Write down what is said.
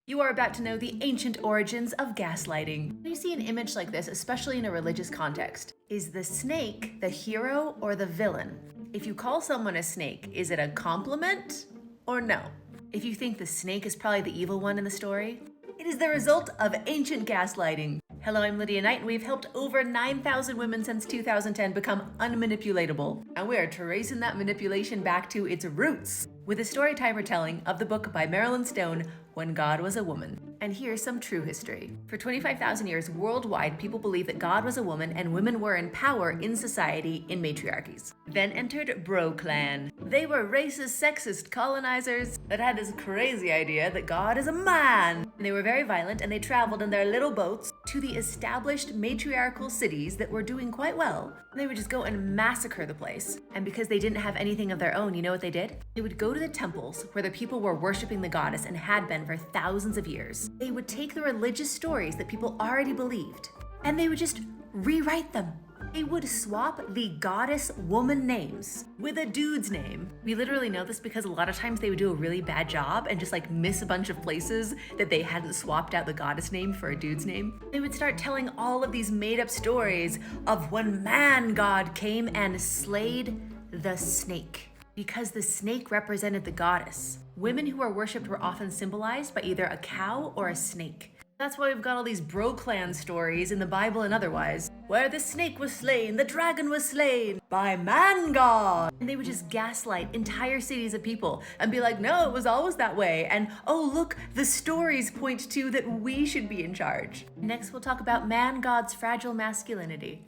You are about to know the ancient origins of gaslighting. When you see an image like this, especially in a religious context, is the snake the hero or the villain? If you call someone a snake, is it a compliment or no? If you think the snake is probably the evil one in the story, it is the result of ancient gaslighting. Hello, I'm Lydia Knight, and we've helped over 9,000 women since 2010 become unmanipulatable. And we are tracing that manipulation back to its roots with a story time retelling of the book by Marilyn Stone, When God Was a Woman. And here's some true history. For 25,000 years worldwide, people believed that God was a woman and women were in power in society in matriarchies. Then entered BroClan. They were racist, sexist colonizers that had this crazy idea that God is a man. And they were very violent, and they traveled in their little boats to the established matriarchal cities that were doing quite well. And they would just go and massacre the place. And because they didn't have anything of their own, you know what they did? They would go to the temples where the people were worshiping the goddess and had been for thousands of years. They would take the religious stories that people already believed, and they would just rewrite them. They would swap the goddess woman names with a dude's name. We literally know this because a lot of times they would do a really bad job and just like miss a bunch of places that they hadn't swapped out the goddess name for a dude's name. They would start telling all of these made up stories of when man god came and slayed the snake, because the snake represented the goddess. Women who are worshipped were often symbolized by either a cow or a snake. That's why we've got all these BroClan stories in the Bible and otherwise, where the snake was slain, the dragon was slain by man god. And they would just gaslight entire cities of people and be like, no, it was always that way. And oh, look, the stories point to that we should be in charge. Next, we'll talk about man god's fragile masculinity.